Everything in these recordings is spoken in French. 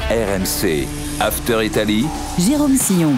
RMC, After Italy, Jérôme Sillon.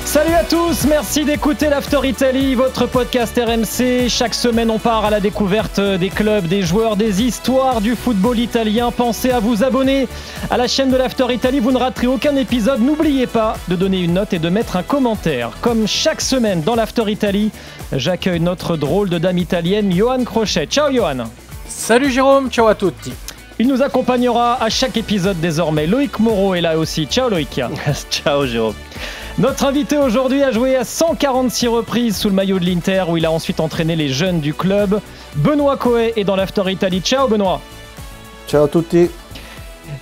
Salut à tous, merci d'écouter l'After Italy, votre podcast RMC. Chaque semaine, on part à la découverte des clubs, des joueurs, des histoires du football italien. Pensez à vous abonner à la chaîne de l'After Italy, vous ne raterez aucun épisode. N'oubliez pas de donner une note et de mettre un commentaire. Comme chaque semaine dans l'After Italy, j'accueille notre drôle de dame italienne, Johan Crochet. Ciao Johan. Salut Jérôme, ciao à tutti. Il nous accompagnera à chaque épisode désormais. Loïc Moreau est là aussi. Ciao Loïc. Ciao Jérôme. Notre invité aujourd'hui a joué à 146 reprises sous le maillot de l'Inter, où il a ensuite entraîné les jeunes du club. Benoît Coët est dans l'After Italy. Ciao Benoît. Ciao à tutti.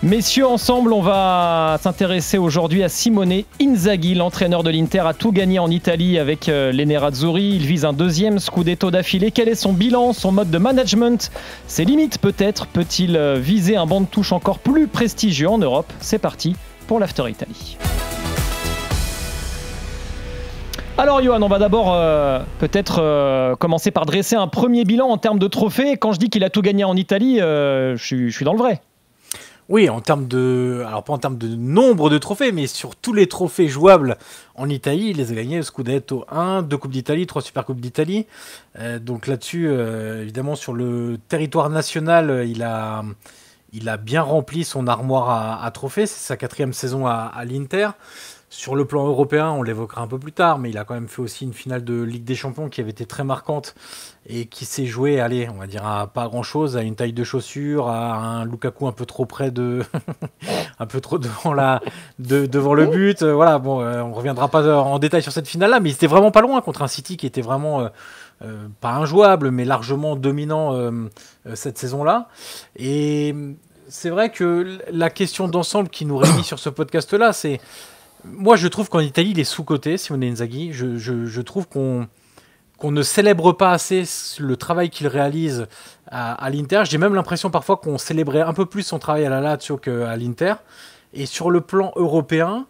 Messieurs, ensemble, on va s'intéresser aujourd'hui à Simone Inzaghi. L'entraîneur de l'Inter a tout gagné en Italie avec les Nerazzurri. Il vise un deuxième scudetto d'affilée. Quel est son bilan, son mode de management? Ses limites peut-être? Peut-il viser un banc de touche encore plus prestigieux en Europe? C'est parti pour l'After Italy. Alors Johan, on va d'abord peut-être commencer par dresser un premier bilan en termes de trophées. Quand je dis qu'il a tout gagné en Italie, je suis dans le vrai. Oui, en termes de, alors pas en termes de nombre de trophées, mais sur tous les trophées jouables en Italie, il les a gagnés. Scudetto 1, 2 Coupes d'Italie, 3 Supercoupes d'Italie. Donc là-dessus, évidemment, sur le territoire national, il a bien rempli son armoire à trophées. C'est sa 4e saison à l'Inter. Sur le plan européen, on l'évoquera un peu plus tard, mais il a quand même fait aussi une finale de Ligue des Champions qui avait été très marquante et qui s'est jouée, allez, on va dire à pas grand-chose, à une taille de chaussure, à un Lukaku un peu trop près de, un peu trop devant le but. Voilà, bon, on reviendra pas en détail sur cette finale-là, mais il était vraiment pas loin contre un City qui était vraiment pas injouable, mais largement dominant cette saison-là. Et c'est vrai que la question d'ensemble qui nous réunit sur ce podcast-là, c'est moi, je trouve qu'en Italie, il est sous-coté, Simone Inzaghi. Je trouve qu'on ne célèbre pas assez le travail qu'il réalise à l'Inter. J'ai même l'impression parfois qu'on célébrait un peu plus son travail à la Lazio qu'à l'Inter. Et sur le plan européen,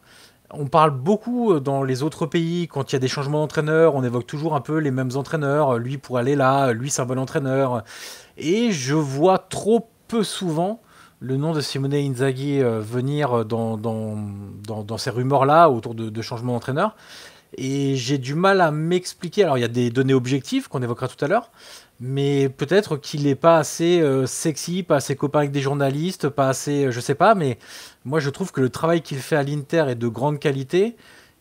on parle beaucoup dans les autres pays, quand il y a des changements d'entraîneur, on évoque toujours un peu les mêmes entraîneurs. Lui pour aller là, lui c'est un bon entraîneur. Et je vois trop peu souvent le nom de Simone Inzaghi venir dans ces rumeurs-là autour de changements d'entraîneur. Et j'ai du mal à m'expliquer. Alors, il y a des données objectives qu'on évoquera tout à l'heure, mais peut-être qu'il n'est pas assez sexy, pas assez copain avec des journalistes, pas assez, je sais pas, mais moi, je trouve que le travail qu'il fait à l'Inter est de grande qualité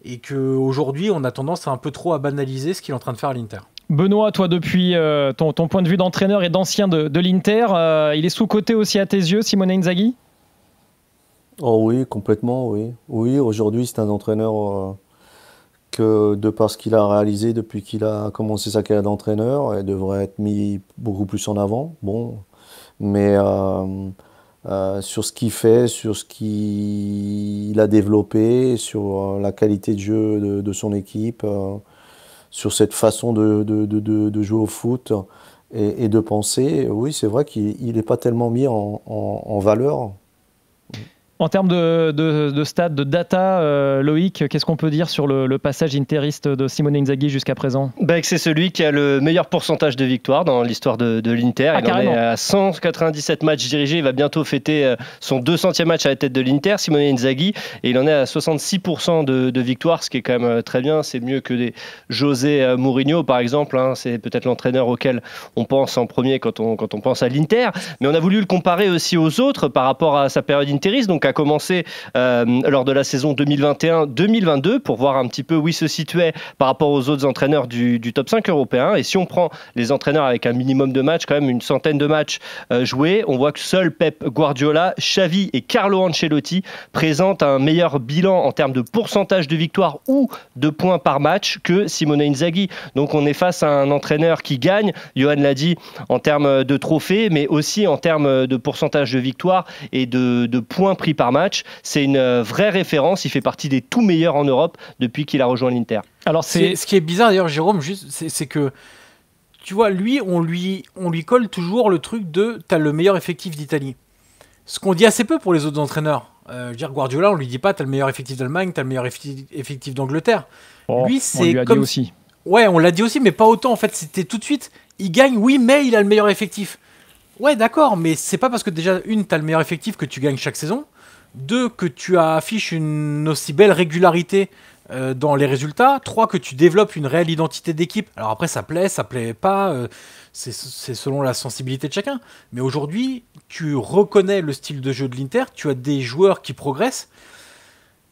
et qu'aujourd'hui, on a tendance un peu trop à banaliser ce qu'il est en train de faire à l'Inter. Benoît, toi, depuis ton point de vue d'entraîneur et d'ancien de l'Inter, il est sous-coté aussi à tes yeux, Simone Inzaghi? Oh oui, complètement, oui. Oui, aujourd'hui, c'est un entraîneur que, de par ce qu'il a réalisé depuis qu'il a commencé sa carrière d'entraîneur, il devrait être mis beaucoup plus en avant. Bon, mais sur ce qu'il fait, sur ce qu'il a développé, sur la qualité de jeu de son équipe, sur cette façon de jouer au foot et de penser, oui, c'est vrai qu'il n'est pas tellement mis en valeur. En termes de stats, de data, Loïc, qu'est-ce qu'on peut dire sur le passage interiste de Simone Inzaghi jusqu'à présent? C'est celui qui a le meilleur pourcentage de victoires dans l'histoire de l'Inter. Il en est à 197 matchs dirigés. Il va bientôt fêter son 200e match à la tête de l'Inter, Simone Inzaghi. Et il en est à 66% de victoires, ce qui est quand même très bien. C'est mieux que des José Mourinho, par exemple. C'est peut-être l'entraîneur auquel on pense en premier quand on pense à l'Inter. Mais on a voulu le comparer aussi aux autres par rapport à sa période interiste. Donc, a commencé lors de la saison 2021-2022 pour voir un petit peu où il se situait par rapport aux autres entraîneurs du top 5 européen. Et si on prend les entraîneurs avec un minimum de matchs, quand même une centaine de matchs joués, on voit que seuls Pep Guardiola, Xavi et Carlo Ancelotti présentent un meilleur bilan en termes de pourcentage de victoires ou de points par match que Simone Inzaghi. Donc on est face à un entraîneur qui gagne, Johan l'a dit, en termes de trophées, mais aussi en termes de pourcentage de victoires et de points pris par match. C'est une vraie référence. Il fait partie des tout meilleurs en Europe depuis qu'il a rejoint l'Inter. Alors ce qui est bizarre d'ailleurs, Jérôme, c'est que tu vois, lui, on lui colle toujours le truc de t'as le meilleur effectif d'Italie. Ce qu'on dit assez peu pour les autres entraîneurs. Je veux dire, Guardiola, on lui dit pas t'as le meilleur effectif d'Allemagne, t'as le meilleur effectif d'Angleterre. Lui, c'est on lui a dit aussi. Ouais, on l'a dit aussi, mais pas autant. En fait, c'était tout de suite. Il gagne, oui, mais il a le meilleur effectif. Ouais, d'accord, mais c'est pas parce que déjà, t'as le meilleur effectif que tu gagnes chaque saison. 2, que tu affiches une aussi belle régularité dans les résultats. 3, que tu développes une réelle identité d'équipe. Alors après, ça plaît pas, c'est selon la sensibilité de chacun. Mais aujourd'hui, tu reconnais le style de jeu de l'Inter, tu as des joueurs qui progressent.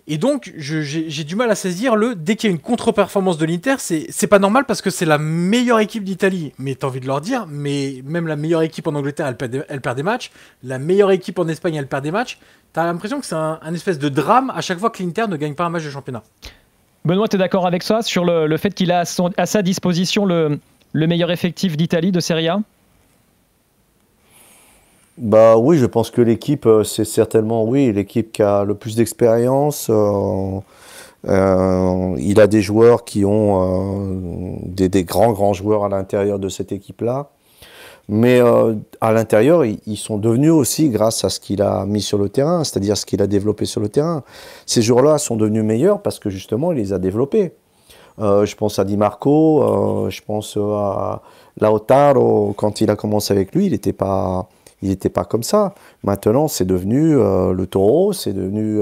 Et donc, j'ai du mal à saisir dès qu'il y a une contre-performance de l'Inter, c'est pas normal parce que c'est la meilleure équipe d'Italie. Mais t'as envie de leur dire, mais même la meilleure équipe en Angleterre, elle perd des matchs. La meilleure équipe en Espagne, elle perd des matchs. T'as l'impression que c'est un espèce de drame à chaque fois que l'Inter ne gagne pas un match de championnat. Benoît, tu es d'accord avec ça sur le fait qu'il a à sa disposition le meilleur effectif d'Italie, de Serie A ? Bah oui, je pense que l'équipe, c'est certainement l'équipe qui a le plus d'expérience. Il a des joueurs qui ont des grands joueurs à l'intérieur de cette équipe-là. Mais à l'intérieur, ils sont devenus aussi grâce à ce qu'il a mis sur le terrain, c'est-à-dire ce qu'il a développé sur le terrain. Ces joueurs-là sont devenus meilleurs parce que justement, il les a développés. Je pense à Di Marco, je pense à Lautaro. Quand il a commencé avec lui, il n'était pas comme ça. Maintenant, c'est devenu le taureau, c'est devenu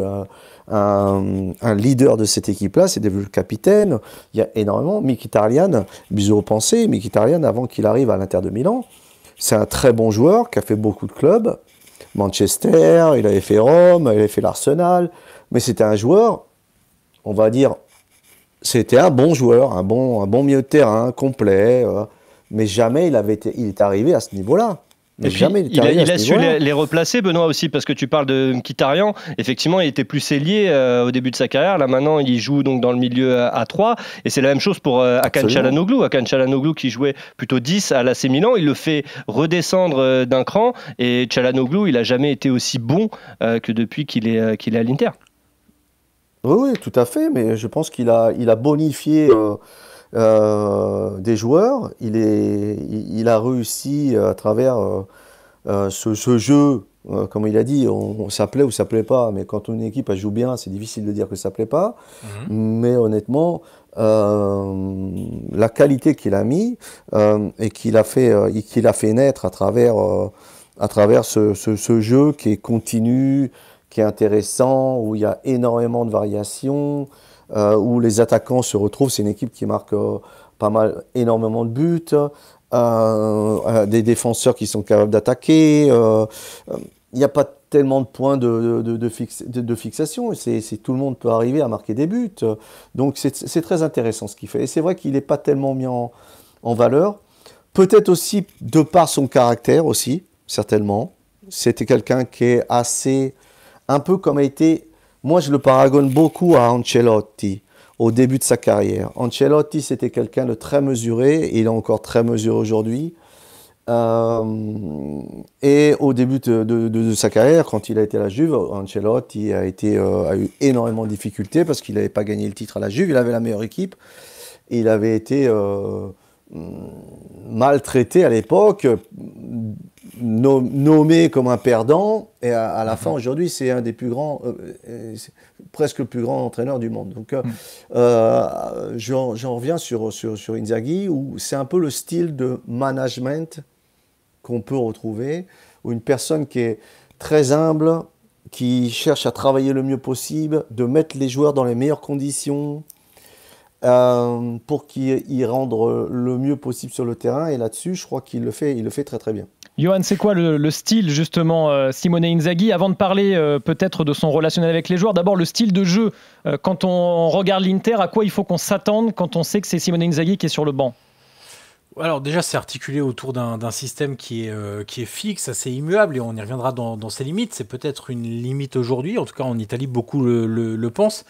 un leader de cette équipe-là, c'est devenu le capitaine. Il y a énormément. Mkhitaryan, bisous aux pensées, Mkhitaryan, avant qu'il arrive à l'Inter de Milan, c'est un très bon joueur qui a fait beaucoup de clubs. Manchester, il avait fait Rome, il avait fait l'Arsenal. Mais c'était un joueur, on va dire, c'était un bon joueur, un bon milieu de terrain, complet. Mais jamais il est arrivé à ce niveau-là. Et puis, il a su les replacer, Benoît, aussi, parce que tu parles de Mkhitaryan. Effectivement, il était plus ailier au début de sa carrière. Là, maintenant, il joue donc dans le milieu à 3. Et c'est la même chose pour Hakan Çalhanoğlu. Hakan Çalhanoğlu qui jouait plutôt 10 à l'AC Milan. Il le fait redescendre d'un cran. Et Çalhanoğlu, il n'a jamais été aussi bon que depuis qu'il est à l'Inter. Oui, tout à fait. Mais je pense qu'il a bonifié... des joueurs, il a réussi à travers ce jeu, comme il a dit, ça plaît ou ça plaît pas, mais quand une équipe elle joue bien, c'est difficile de dire que ça plaît pas. Mais honnêtement, la qualité qu'il a mis et qu'il a fait naître à travers ce jeu qui est continu, qui est intéressant, où il y a énormément de variations. Où les attaquants se retrouvent, c'est une équipe qui marque énormément de buts, des défenseurs qui sont capables d'attaquer. Il n'y a pas tellement de points de fixation. Tout le monde peut arriver à marquer des buts. Donc c'est très intéressant ce qu'il fait. Et c'est vrai qu'il n'est pas tellement mis en valeur. Peut-être aussi de par son caractère aussi, certainement. C'était quelqu'un qui est assez, un peu comme a été... Moi, je le paragonne beaucoup à Ancelotti au début de sa carrière. Ancelotti, c'était quelqu'un de très mesuré, et il est encore très mesuré aujourd'hui. Et au début de sa carrière, quand il a été à la Juve, Ancelotti a eu énormément de difficultés parce qu'il n'avait pas gagné le titre à la Juve. Il avait la meilleure équipe. Et il avait été maltraité à l'époque, nommé comme un perdant, et à la fin, aujourd'hui, c'est un des plus grands, presque le plus grand entraîneur du monde. Donc, j'en reviens sur Inzaghi, où c'est un peu le style de management qu'on peut retrouver, où une personne qui est très humble, qui cherche à travailler le mieux possible, de mettre les joueurs dans les meilleures conditions, pour qu'ils rendent le mieux possible sur le terrain. Et là-dessus, je crois qu'il le fait très très bien. Johan, c'est quoi le style justement Simone Inzaghi? Avant de parler peut-être de son relationnel avec les joueurs, d'abord le style de jeu. Quand on regarde l'Inter, à quoi il faut qu'on s'attende quand on sait que c'est Simone Inzaghi qui est sur le banc? Alors déjà, c'est articulé autour d'un système qui est fixe, assez immuable, et on y reviendra dans ses limites. C'est peut-être une limite aujourd'hui, en tout cas en Italie, beaucoup le pensent.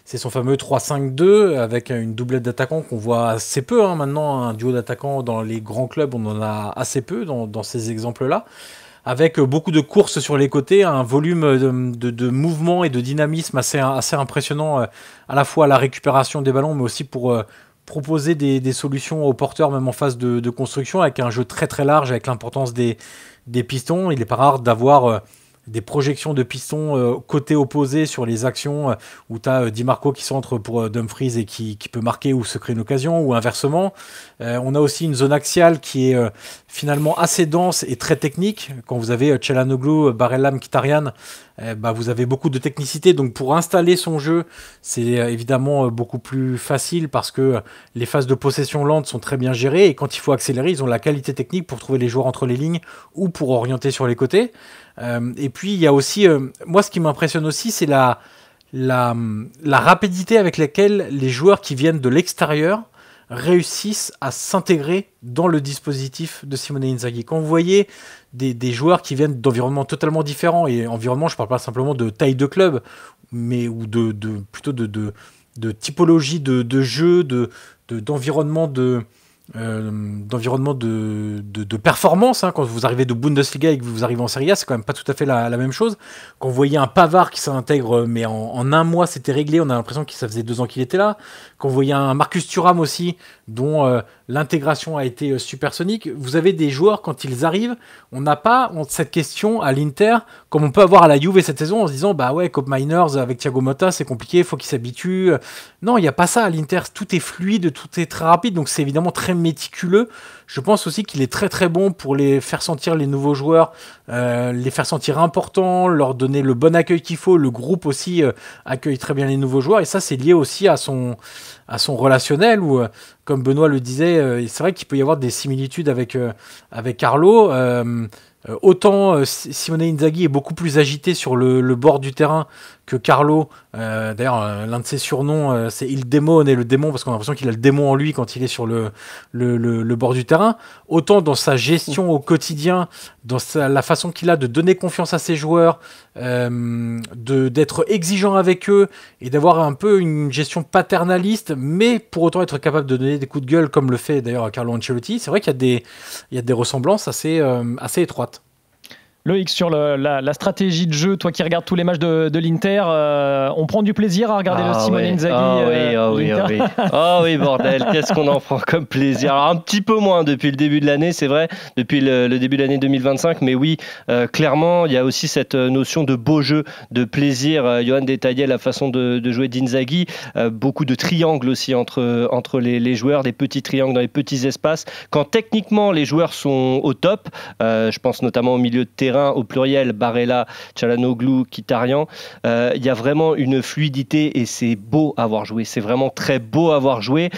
C'est son fameux 3-5-2 avec une doublette d'attaquants qu'on voit assez peu. Maintenant, un duo d'attaquants dans les grands clubs, on en a assez peu dans ces exemples-là. Avec beaucoup de courses sur les côtés, un volume de mouvement et de dynamisme assez impressionnant, à la fois à la récupération des ballons, mais aussi pour... proposer des solutions aux porteurs même en phase de construction, avec un jeu très très large, avec l'importance des pistons. Il n'est pas rare d'avoir projections de pistons côté opposé sur les actions où tu as Di Marco qui centre pour Dumfries et qui peut marquer ou se créer une occasion, ou inversement. On a aussi une zone axiale qui est finalement assez dense et très technique. Quand vous avez Çalhanoğlu, Barella, Mkhitaryan, vous avez beaucoup de technicité. Donc pour installer son jeu, c'est évidemment beaucoup plus facile parce que les phases de possession lente sont très bien gérées, et quand il faut accélérer, ils ont la qualité technique pour trouver les joueurs entre les lignes ou pour orienter sur les côtés. Et puis il y a aussi, moi ce qui m'impressionne aussi, c'est la rapidité avec laquelle les joueurs qui viennent de l'extérieur réussissent à s'intégrer dans le dispositif de Simone Inzaghi. Quand vous voyez des joueurs qui viennent d'environnements totalement différents, et environnement, je ne parle pas simplement de taille de club, mais ou plutôt de typologie de jeu, d'environnement d'environnement de performance, hein. Quand vous arrivez de Bundesliga et que vous arrivez en Serie A, c'est quand même pas tout à fait la même chose. Quand vous voyez un Pavard qui s'intègre, mais en un mois c'était réglé, on a l'impression que ça faisait 2 ans qu'il était là. Quand vous voyez un Marcus Thuram aussi, dont l'intégration a été supersonique, vous avez des joueurs, quand ils arrivent, on n'a pas cette question à l'Inter comme on peut avoir à la Juve cette saison en se disant bah ouais, Koop Miners avec Thiago Motta c'est compliqué, il faut qu'il s'habitue. Non, il n'y a pas ça à l'Inter, tout est fluide, tout est très rapide, donc c'est évidemment très méticuleux. Je pense aussi qu'il est très très bon pour les faire sentir les nouveaux joueurs, les faire sentir importants, leur donner le bon accueil qu'il faut. Le groupe aussi accueille très bien les nouveaux joueurs, et ça c'est lié aussi à son relationnel où, comme Benoît le disait, c'est vrai qu'il peut y avoir des similitudes avec Carlo. Autant Simone Inzaghi est beaucoup plus agité sur le bord du terrain que Carlo. D'ailleurs, l'un de ses surnoms, c'est Il Demone, et le démon, parce qu'on a l'impression qu'il a le démon en lui quand il est sur le bord du terrain. Autant dans sa gestion au quotidien, dans la façon qu'il a de donner confiance à ses joueurs, d'être exigeant avec eux et d'avoir un peu une gestion paternaliste, mais pour autant être capable de donner des coups de gueule comme le fait d'ailleurs Carlo Ancelotti. C'est vrai qu'il y a des ressemblances assez étroites. Loïc, sur la stratégie de jeu, toi qui regardes tous les matchs de l'Inter, on prend du plaisir à regarder le Simone Inzaghi. Oui, bordel, qu'est-ce qu'on en prend comme plaisir. Alors un petit peu moins depuis le début de l'année, c'est vrai, depuis le début de l'année 2025, mais oui, clairement, il y a aussi cette notion de beau jeu, de plaisir. Johan détaillait la façon de jouer d'Inzaghi, beaucoup de triangles aussi entre les joueurs, des petits triangles dans les petits espaces. Quand techniquement les joueurs sont au top, je pense notamment au milieu de terrain, au pluriel, Barella, Çalhanoğlu, Mkhitaryan, il y a vraiment une fluidité et c'est beau à voir jouer. C'est vraiment très beau à voir jouer.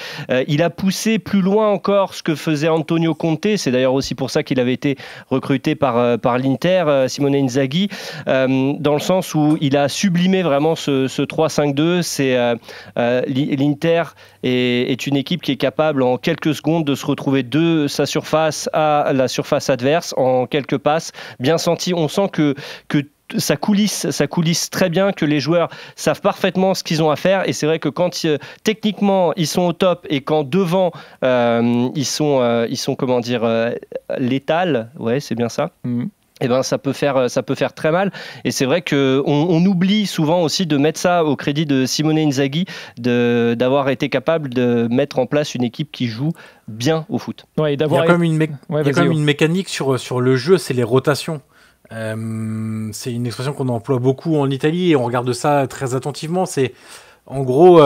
Il a poussé plus loin encore ce que faisait Antonio Conte. C'est d'ailleurs aussi pour ça qu'il avait été recruté par l'Inter, Simone Inzaghi, dans le sens où il a sublimé vraiment ce 3-5-2. L'Inter est une équipe qui est capable en quelques secondes de se retrouver de sa surface à la surface adverse en quelques passes, bien senti. On sent que ça coulisse très bien, que les joueurs savent parfaitement ce qu'ils ont à faire, et c'est vrai que quand techniquement ils sont au top et quand devant ils sont comment dire létals, ouais c'est bien ça. Eh ben, ça peut faire très mal, et c'est vrai qu'on oublie souvent aussi de mettre ça au crédit de Simone Inzaghi, d'avoir été capable de mettre en place une équipe qui joue bien au foot. Ouais, il y a quand même une mécanique sur le jeu, c'est les rotations. C'est une expression qu'on emploie beaucoup en Italie et on regarde ça très attentivement. C'est en gros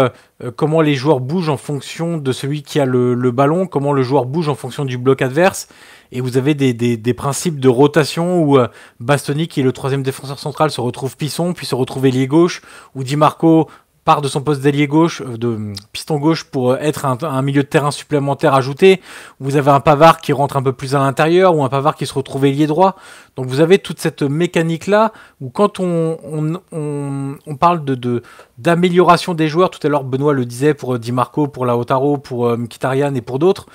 comment les joueurs bougent en fonction de celui qui a le ballon, comment le joueur bouge en fonction du bloc adverse. Et vous avez des principes de rotation où Bastoni, qui est le 3e défenseur central, se retrouve pisson, puis se retrouve ailier gauche, où Di Marco part de son poste d'ailier gauche, de piston gauche, pour être un milieu de terrain supplémentaire ajouté. Vous avez un Pavard qui rentre un peu plus à l'intérieur, ou un Pavard qui se retrouve ailier droit. Donc vous avez toute cette mécanique-là, où quand on parle d'amélioration des joueurs, tout à l'heure Benoît le disait pour Di Marco, pour Lautaro, pour Mkhitaryan et pour d'autres,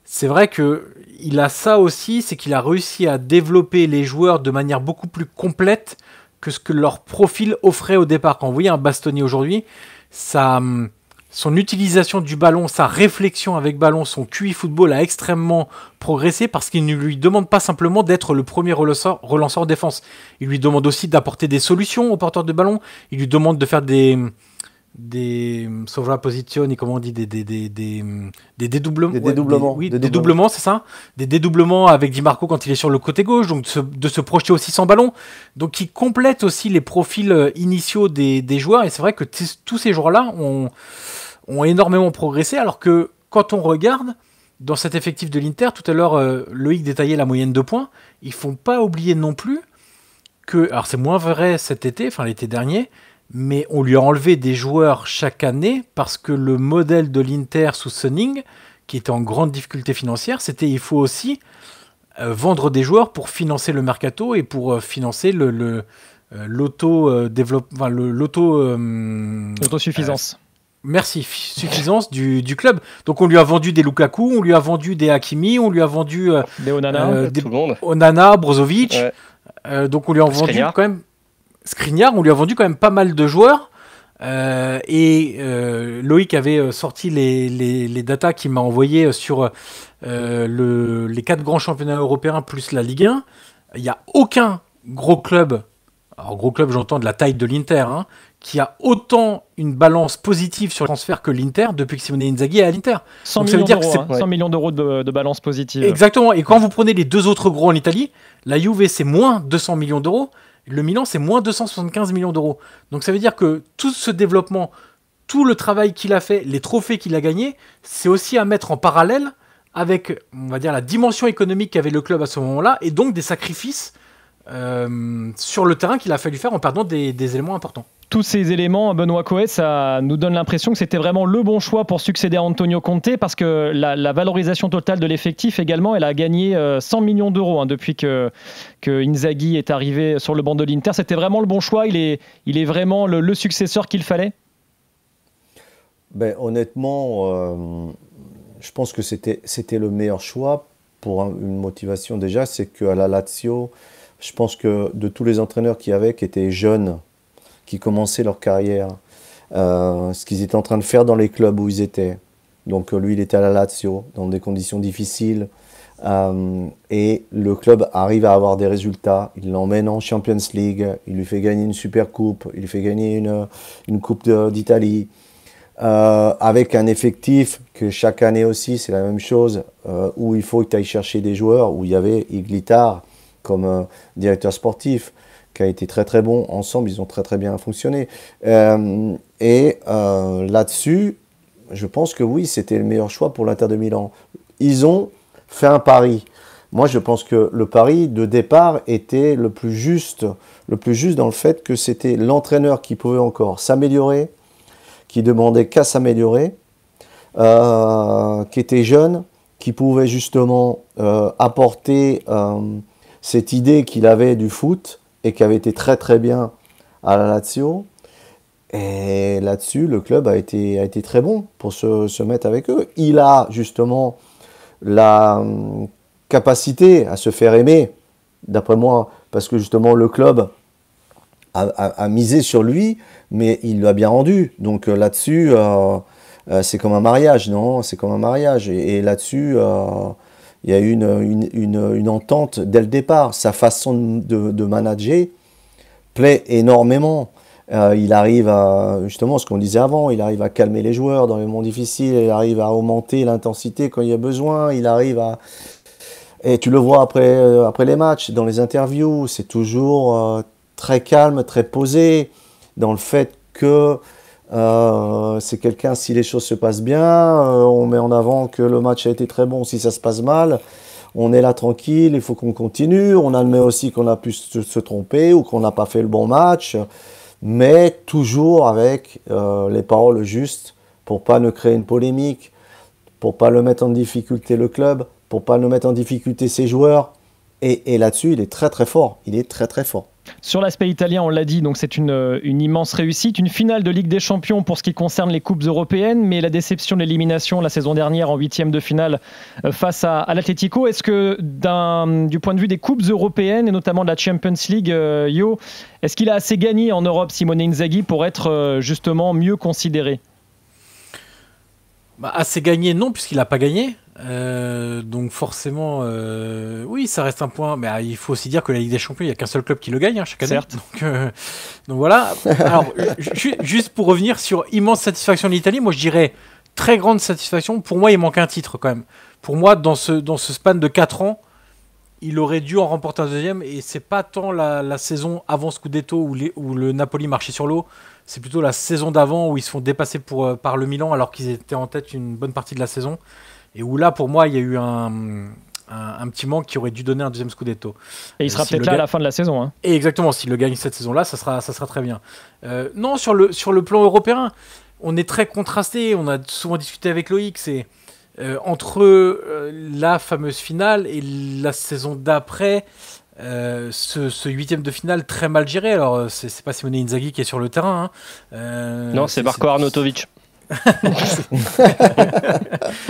c'est vrai qu'il a ça aussi, c'est qu'il a réussi à développer les joueurs de manière beaucoup plus complète que ce que leur profil offrait au départ. Quand vous voyez un Bastoni aujourd'hui, son utilisation du ballon, sa réflexion avec ballon, son QI football a extrêmement progressé parce qu'il ne lui demande pas simplement d'être le premier relanceur en défense. Il lui demande aussi d'apporter des solutions aux porteurs de ballon. Il lui demande de faire des sovrapposizioni, comment on dit, des dédoublements. Des dédoublements. Des dédoublements, c'est ça. Des dédoublements avec Di Marco quand il est sur le côté gauche, donc de se projeter aussi sans ballon. Donc qui complète aussi les profils initiaux des joueurs. Et c'est vrai que tous ces joueurs-là ont énormément progressé, alors que quand on regarde dans cet effectif de l'Inter, tout à l'heure Loïc détaillait la moyenne de points, il ne faut pas oublier non plus que, alors c'est moins vrai cet été, enfin l'été dernier, mais on lui a enlevé des joueurs chaque année parce que le modèle de l'Inter sous Sonning, qui était en grande difficulté financière, c'était il faut aussi vendre des joueurs pour financer le mercato et pour financer l'autosuffisance. Merci, suffisance du club. Donc on lui a vendu des Lukaku, on lui a vendu des Hakimi, on lui a vendu des Onana, tout le monde. Onana, Brozovic. Ouais. Donc on lui a vendu quand même Skriniar, on lui a vendu quand même pas mal de joueurs. Loïc avait sorti les datas qu'il m'a envoyées sur les 4 grands championnats européens plus la Ligue 1. Il n'y a aucun gros club, alors gros club j'entends de la taille de l'Inter, qui a autant une balance positive sur le transfert que l'Inter depuis que Simone Inzaghi est à l'Inter. 100 millions d'euros, 100 millions d'euros de balance positive. Exactement, et quand vous prenez les 2 autres gros en Italie, la Juve c'est moins 200 millions d'euros, le Milan c'est moins 275 millions d'euros. Donc ça veut dire que tout ce développement, tout le travail qu'il a fait, les trophées qu'il a gagnés, c'est aussi à mettre en parallèle avec, on va dire, la dimension économique qu'avait le club à ce moment-là, et donc des sacrifices sur le terrain qu'il a fallu faire en perdant des éléments importants. Tous ces éléments, Benoît Coët, ça nous donne l'impression que c'était vraiment le bon choix pour succéder à Antonio Conte, parce que la valorisation totale de l'effectif également, elle a gagné 100 millions d'euros depuis que Inzaghi est arrivé sur le banc de l'Inter. C'était vraiment le bon choix, il est vraiment le successeur qu'il fallait? Honnêtement, je pense que c'était le meilleur choix pour une motivation déjà, c'est qu'à la Lazio, je pense que de tous les entraîneurs qui étaient jeunes, qui commençaient leur carrière, ce qu'ils étaient en train de faire dans les clubs où ils étaient. Donc lui, il était à la Lazio, dans des conditions difficiles, et le club arrive à avoir des résultats. Il l'emmène en Champions League, il lui fait gagner une super coupe, il lui fait gagner une coupe d'Italie, avec un effectif que chaque année aussi, c'est la même chose, où il faut que tu ailles chercher des joueurs, où il y avait Iglitar comme directeur sportif, qui a été très très bon. Ensemble, ils ont très très bien fonctionné. Là-dessus, je pense que oui, c'était le meilleur choix pour l'Inter de Milan. Ils ont fait un pari. Moi, je pense que le pari de départ était le plus juste dans le fait que c'était l'entraîneur qui pouvait encore s'améliorer, qui demandait qu'à s'améliorer, qui était jeune, qui pouvait justement apporter cette idée qu'il avait du foot, et qui avait été très très bien à la Lazio. Et là-dessus, le club a été très bon pour se mettre avec eux. Il a justement la capacité à se faire aimer, d'après moi, parce que justement le club a misé sur lui, mais il l'a bien rendu. Donc là-dessus, c'est comme un mariage, non? C'est comme un mariage. Et là-dessus, il y a eu une entente dès le départ. Sa façon de manager plaît énormément. Il arrive à, justement, ce qu'on disait avant, il arrive à calmer les joueurs dans les moments difficiles, il arrive à augmenter l'intensité quand il y a besoin, il arrive à... Et tu le vois après les matchs, dans les interviews, c'est toujours très calme, très posé, dans le fait que c'est quelqu'un, si les choses se passent bien, on met en avant que le match a été très bon. Si ça se passe mal, on est là tranquille, il faut qu'on continue. On admet aussi qu'on a pu se tromper ou qu'on n'a pas fait le bon match, mais toujours avec les paroles justes pour pas ne créer une polémique, pour pas le mettre en difficulté le club, pour pas le mettre en difficulté ses joueurs. Et là-dessus, il est très très fort. Il est très très fort. Sur l'aspect italien, on l'a dit, donc c'est une immense réussite. Une finale de Ligue des Champions pour ce qui concerne les coupes européennes, mais la déception de l'élimination la saison dernière en 8e de finale face à l'Atlético. Est-ce que du point de vue des coupes européennes et notamment de la Champions League, est-ce qu'il a assez gagné en Europe, Simone Inzaghi, pour être justement mieux considéré? Assez gagné, non, puisqu'il n'a pas gagné. Donc forcément, oui, ça reste un point. Mais il faut aussi dire que la Ligue des Champions, il n'y a qu'un seul club qui le gagne chaque année. Certes. Donc voilà. Alors, juste pour revenir sur immense satisfaction de l'Italie, moi je dirais très grande satisfaction. Pour moi, il manque un titre quand même. Pour moi, dans ce span de 4 ans, il aurait dû en remporter un deuxième. Et c'est pas tant la saison avant Scudetto où le Napoli marchait sur l'eau. C'est plutôt la saison d'avant où ils se font dépasser par le Milan alors qu'ils étaient en tête une bonne partie de la saison. Et où là, pour moi, il y a eu un petit manque qui aurait dû donner un deuxième Scudetto. Et il sera peut-être là à la fin de la saison. Hein. Et exactement, s'il le gagne cette saison-là, ça sera très bien. Non, sur le plan européen, on est très contrasté. On a souvent discuté avec Loïc. C'est entre la fameuse finale et la saison d'après, ce huitième de finale très mal géré. Alors, c'est pas Simone Inzaghi qui est sur le terrain. Hein. Non, c'est Marko Arnautovic.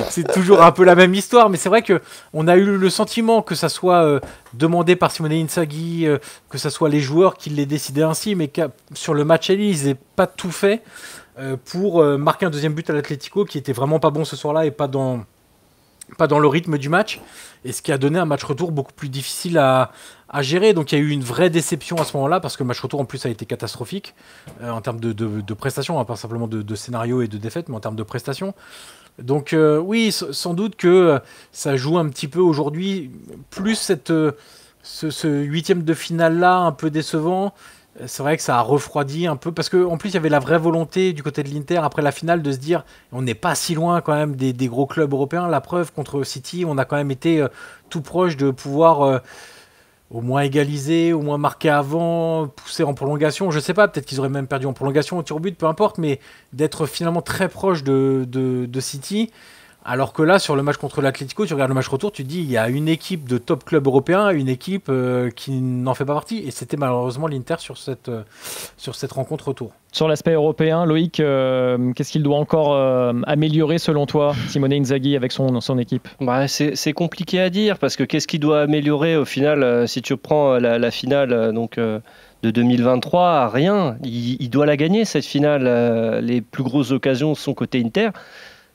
C'est toujours un peu la même histoire, mais c'est vrai que on a eu le sentiment que ça soit demandé par Simone Inzaghi, que ça soit les joueurs qui l'aient décidé ainsi, mais sur le match aller, ils n'aient pas tout fait pour marquer un deuxième but à l'Atlético qui était vraiment pas bon ce soir-là et pas dans le rythme du match, et ce qui a donné un match retour beaucoup plus difficile à gérer. Donc il y a eu une vraie déception à ce moment-là, parce que le match retour en plus a été catastrophique en termes de prestations, hein, pas simplement de scénario et de défaite, mais en termes de prestations. Donc oui, sans doute que ça joue un petit peu aujourd'hui, plus ce huitième de finale-là un peu décevant. C'est vrai que ça a refroidi un peu, parce qu'en plus il y avait la vraie volonté du côté de l'Inter après la finale de se dire on n'est pas si loin quand même des gros clubs européens. La preuve, contre City, on a quand même été tout proche de pouvoir au moins égaliser, au moins marquer avant, pousser en prolongation. Je sais pas, peut-être qu'ils auraient même perdu en prolongation au tir au but, peu importe, mais d'être finalement très proche de City. Alors que là, sur le match contre l'Atlético, tu regardes le match retour, tu te dis il y a une équipe de top club européen, une équipe qui n'en fait pas partie. Et c'était malheureusement l'Inter sur cette rencontre retour. Sur l'aspect européen, Loïc, qu'est-ce qu'il doit encore améliorer selon toi, Simone Inzaghi, avec son équipe ? C'est compliqué à dire, parce que qu'est-ce qu'il doit améliorer au final si tu prends la finale de 2023, rien. Il doit la gagner, cette finale. Les plus grosses occasions sont côté Inter.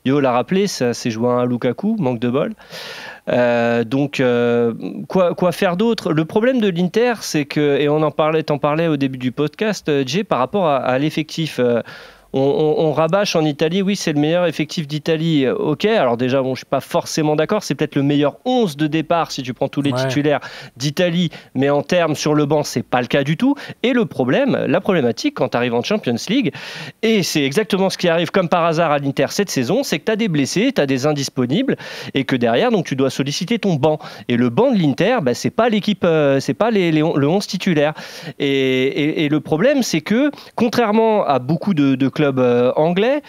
Yo l'a rappelé, ça s'est joué à un Lukaku, manque de bol. Donc, quoi faire d'autre ? Le problème de l'Inter, c'est que, et t'en parlais au début du podcast, Jay, par rapport à l'effectif. On rabâche en Italie, oui, c'est le meilleur effectif d'Italie. Ok, alors déjà, je ne suis pas forcément d'accord. C'est peut-être le meilleur 11 de départ si tu prends tous les titulaires d'Italie. Mais en termes sur le banc, ce n'est pas le cas du tout. Et la problématique quand tu arrives en Champions League, et c'est exactement ce qui arrive comme par hasard à l'Inter cette saison, c'est que tu as des blessés, tu as des indisponibles, et que derrière, donc, tu dois solliciter ton banc. Et le banc de l'Inter, ce n'est pas l'équipe, c'est pas le 11 titulaire. Et le problème, c'est que, contrairement à beaucoup de clubs anglais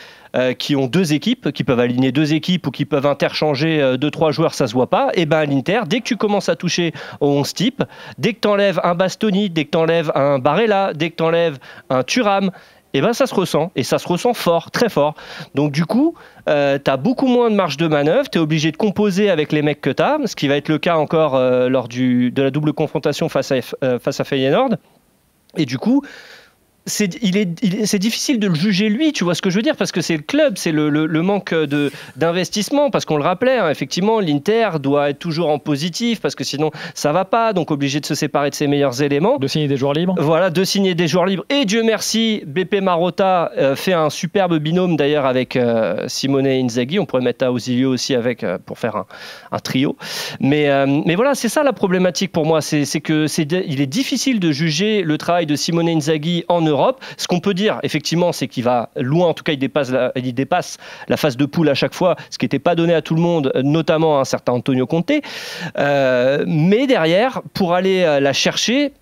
qui ont deux équipes, qui peuvent aligner deux équipes ou qui peuvent interchanger 2-3 joueurs, ça se voit pas. Et à l'Inter, dès que tu commences à toucher au 11 type, dès que tu enlèves un Bastoni, dès que tu enlèves un Barella, dès que tu enlèves un Thuram, ça se ressent, et ça se ressent fort, très fort. Donc du coup, tu as beaucoup moins de marge de manœuvre, tu es obligé de composer avec les mecs que tu as, ce qui va être le cas encore lors de la double confrontation face à Feyenoord. Et du coup, c'est difficile de le juger lui, tu vois ce que je veux dire, parce que c'est le club, c'est le manque d'investissement, parce qu'on le rappelait, hein, effectivement, l'Inter doit être toujours en positif, parce que sinon ça va pas, donc obligé de se séparer de ses meilleurs éléments. De signer des joueurs libres. Voilà, de signer des joueurs libres, et Dieu merci, Beppe Marotta fait un superbe binôme d'ailleurs avec Simone Inzaghi, on pourrait mettre Ausilio aussi avec, pour faire un trio, mais voilà, c'est ça la problématique pour moi, c'est il est difficile de juger le travail de Simone Inzaghi en Europe. Ce qu'on peut dire, effectivement, c'est qu'il va loin, en tout cas il dépasse la phase de poule à chaque fois, ce qui n'était pas donné à tout le monde, notamment à un certain Antonio Conte. Mais derrière, pour aller la chercher,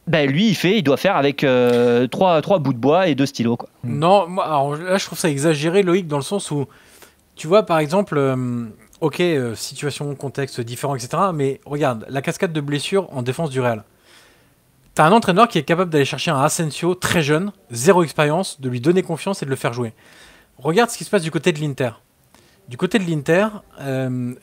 lui, il doit faire avec 3 bouts de bois et 2 stylos, quoi. Non, moi, alors là, je trouve ça exagéré, Loïc, dans le sens où, tu vois, par exemple, situation, contexte différent, etc. Mais regarde, la cascade de blessures en défense du Real. T'as un entraîneur qui est capable d'aller chercher un Asensio très jeune, 0 expérience, de lui donner confiance et de le faire jouer. Regarde ce qui se passe du côté de l'Inter. Du côté de l'Inter,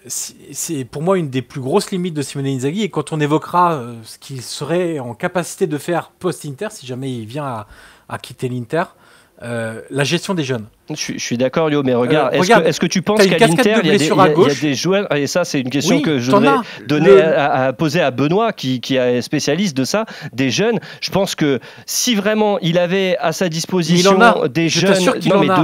c'est pour moi une des plus grosses limites de Simone Inzaghi. Et quand on évoquera ce qu'il serait en capacité de faire post-Inter, si jamais il vient à quitter l'Inter, la gestion des jeunes. Je suis d'accord, Léo, mais regarde, est-ce que tu penses qu'à l'Inter, il y a des joueurs, et ça c'est une question que je voudrais poser à Benoît, qui est spécialiste de ça, des jeunes. Je pense que si vraiment il avait à sa disposition des jeunes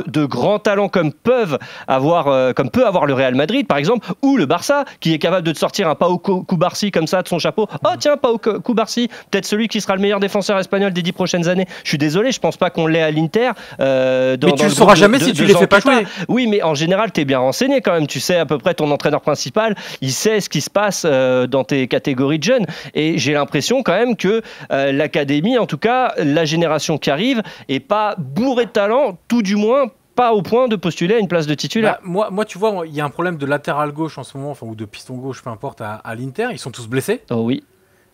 de grands talents comme peut avoir le Real Madrid, par exemple, ou le Barça, qui est capable de te sortir un Pau Cubarsí comme ça de son chapeau. Oh tiens, Pau Cubarsí, peut-être celui qui sera le meilleur défenseur espagnol des 10 prochaines années. Je suis désolé, je pense pas qu'on l'ait à l'Inter. Mais tu le sauras jamais si tu les fais pas jouer. Oui, mais en général, tu es bien renseigné quand même. Tu sais à peu près ton entraîneur principal, il sait ce qui se passe dans tes catégories de jeunes. Et j'ai l'impression quand même que l'académie, en tout cas, la génération qui arrive, est pas bourrée de talent, tout du moins pas au point de postuler à une place de titulaire. Moi, tu vois, il y a un problème de latéral gauche en ce moment, ou de piston gauche, peu importe, à l'Inter. Ils sont tous blessés. Oh oui.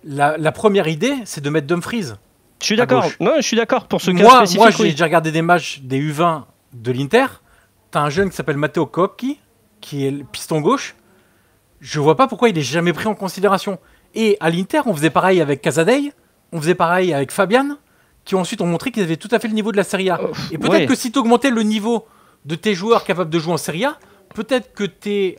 La première idée, c'est de mettre Dumfries. Je suis d'accord. Non, je suis d'accord pour ce cas spécifique. Moi, j'ai regardé des matchs des U20 de l'Inter. T'as un jeune qui s'appelle Matteo Cocchi, qui est le piston gauche. Je vois pas pourquoi il est jamais pris en considération. Et à l'Inter, on faisait pareil avec Casadei, on faisait pareil avec Fabian, qui ensuite ont montré qu'ils avaient tout à fait le niveau de la Serie A. Et peut-être que si tu augmentais le niveau de tes joueurs capables de jouer en Serie A, peut-être que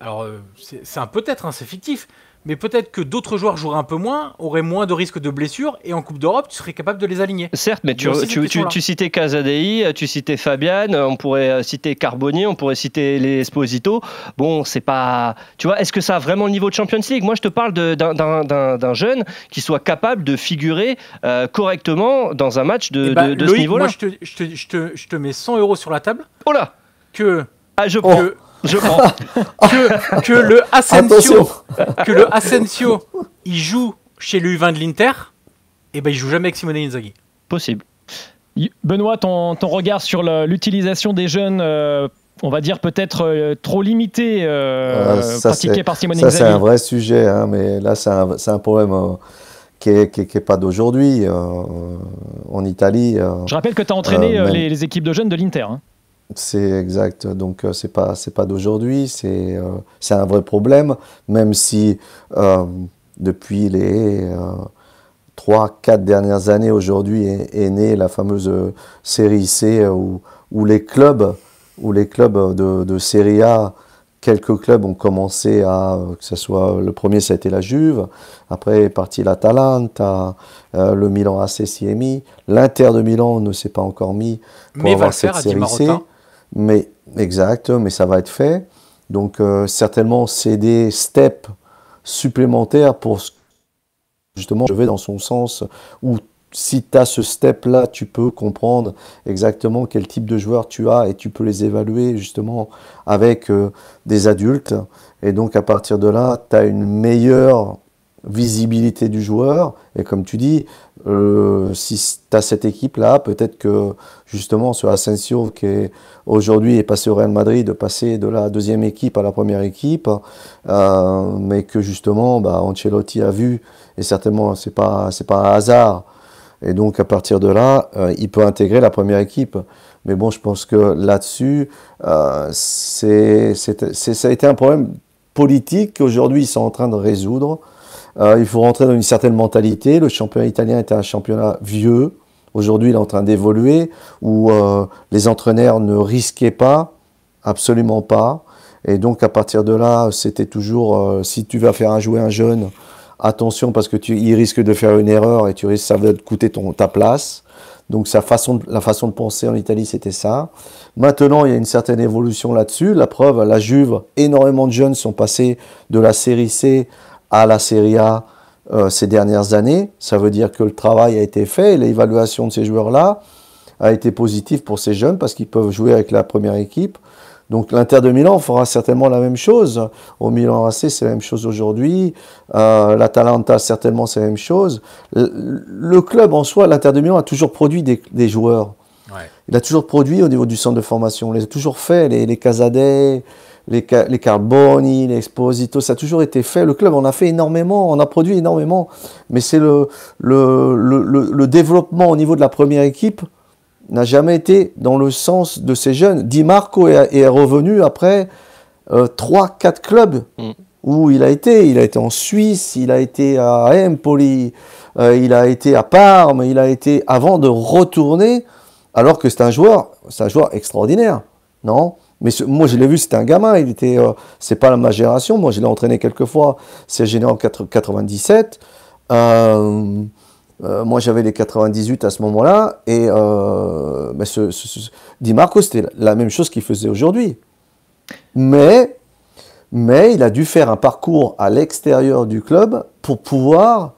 alors c'est un peut-être, hein, c'est fictif, mais peut-être que d'autres joueurs joueraient un peu moins, auraient moins de risques de blessures, et en Coupe d'Europe, tu serais capable de les aligner. Certes, mais tu citais Casadei, tu citais Fabian, on pourrait citer Carboni, on pourrait citer les Esposito. Bon, c'est pas... Tu vois, est-ce que ça a vraiment le niveau de Champions League ? Moi, je te parle d'un jeune qui soit capable de figurer correctement dans un match de ce niveau-là. Moi, je te mets 100 € sur la table. Oh là ! Je prends que le Asensio il joue chez le U20 de l'Inter, et ben il joue jamais avec Simone Inzaghi. Possible. Benoît, ton regard sur l'utilisation des jeunes, on va dire peut-être trop limité, pratiqué par Simone Inzaghi. Ça c'est un vrai sujet, hein, mais là c'est un problème qui est pas d'aujourd'hui en Italie. Je rappelle que tu as entraîné les équipes de jeunes de l'Inter. Hein. C'est exact, donc c'est pas d'aujourd'hui, c'est un vrai problème, même si depuis les 3-4 dernières années aujourd'hui est née la fameuse série C où les clubs de Serie A, quelques clubs ont commencé que ce soit le premier, ça a été la Juve, après est parti l'Atalanta, le Milan AC s'y est mis, l'Inter de Milan ne s'est pas encore mis pour avoir cette série C. Mais ça va être fait. Donc certainement c'est des steps supplémentaires pour justement je vais dans son sens où si tu as ce step là, tu peux comprendre exactement quel type de joueur tu as et tu peux les évaluer justement avec des adultes. Et donc à partir de là, tu as une meilleure visibilité du joueur. Et comme tu dis, si tu as cette équipe-là, peut-être que justement ce Asensio qui aujourd'hui est passé au Real Madrid, de passer de la deuxième équipe à la première équipe, mais que justement Ancelotti a vu, et certainement c'est pas un hasard, et donc à partir de là, il peut intégrer la première équipe. Mais bon, je pense que là-dessus, ça a été un problème politique qu'aujourd'hui ils sont en train de résoudre. Il faut rentrer dans une certaine mentalité. Le championnat italien était un championnat vieux. Aujourd'hui, il est en train d'évoluer, où les entraîneurs ne risquaient pas, absolument pas. Et donc, à partir de là, c'était toujours, si tu vas faire jouer un jeune, attention, parce que il risque de faire une erreur et ça va te coûter ta place. Donc, la façon de penser en Italie, c'était ça. Maintenant, il y a une certaine évolution là-dessus. La preuve, la Juve, énormément de jeunes sont passés de la série C à la Serie A ces dernières années. Ça veut dire que le travail a été fait et l'évaluation de ces joueurs-là a été positive pour ces jeunes parce qu'ils peuvent jouer avec la première équipe. Donc l'Inter de Milan fera certainement la même chose. Au Milan AC, c'est la même chose aujourd'hui. L'Atalanta, certainement, c'est la même chose. Le club en soi, l'Inter de Milan, a toujours produit des joueurs. Ouais. Il a toujours produit au niveau du centre de formation. Il a toujours fait les Casadei, les Carboni, les Esposito, ça a toujours été fait. Le club en a fait énormément, on a produit énormément. Mais c'est le développement au niveau de la première équipe n'a jamais été dans le sens de ces jeunes. Di Marco est revenu après 3-4 clubs où il a été. Il a été en Suisse, il a été à Empoli, il a été à Parme, il a été avant de retourner, alors que c'est un joueur extraordinaire. Non. Mais moi, je l'ai vu, c'était un gamin. C'est pas ma génération. Moi, je l'ai entraîné quelques fois. C'est général 97. Moi, j'avais les 98 à ce moment-là. Et Di Marco, c'était la même chose qu'il faisait aujourd'hui. Mais il a dû faire un parcours à l'extérieur du club pour pouvoir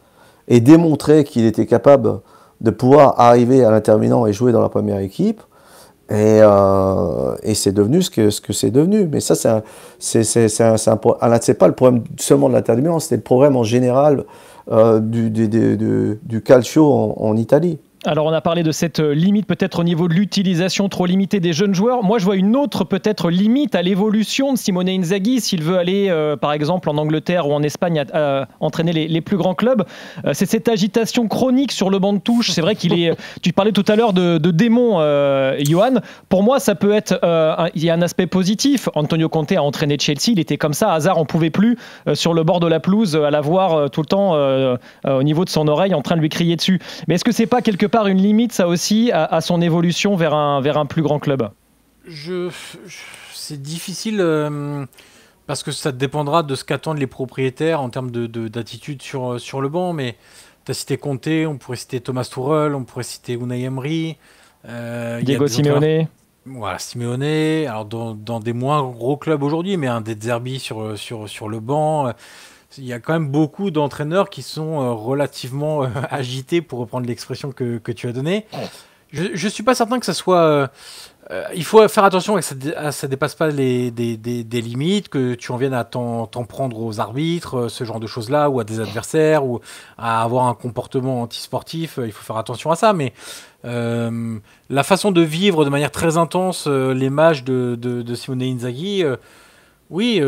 et démontrer qu'il était capable de pouvoir arriver à l'interminant et jouer dans la première équipe. Et c'est devenu ce que c'est devenu. Mais ça, c'est pas le problème seulement de l'interminant, c'était le problème en général du calcio en Italie. Alors on a parlé de cette limite peut-être au niveau de l'utilisation trop limitée des jeunes joueurs. Moi je vois une autre peut-être limite à l'évolution de Simone Inzaghi s'il veut aller par exemple en Angleterre ou en Espagne entraîner les plus grands clubs. C'est cette agitation chronique sur le banc de touche. C'est vrai qu'il est... Tu parlais tout à l'heure de démon, Johan. Pour moi ça peut être... il y a un aspect positif. Antonio Conte a entraîné Chelsea. Il était comme ça. Hazard on pouvait plus sur le bord de la pelouse à la voir tout le temps au niveau de son oreille en train de lui crier dessus. Mais est-ce que c'est pas quelque part une limite, ça aussi, à son évolution vers un plus grand club? C'est difficile parce que ça dépendra de ce qu'attendent les propriétaires en termes d'attitude sur le banc. Mais tu as cité Conte, on pourrait citer Thomas Tuchel, on pourrait citer Unai Emery. Diego Simeone. Voilà, Simeone. Alors dans des moins gros clubs aujourd'hui, mais un De Zerbi sur le banc. Il y a quand même beaucoup d'entraîneurs qui sont relativement agités, pour reprendre l'expression que tu as donnée. Je ne suis pas certain que ça soit... il faut faire attention que ça ne dépasse pas des limites, que tu en viennes à t'en prendre aux arbitres, ce genre de choses-là, ou à des adversaires, ou à avoir un comportement antisportif. Il faut faire attention à ça, mais la façon de vivre de manière très intense les matchs de Simone Inzaghi, oui,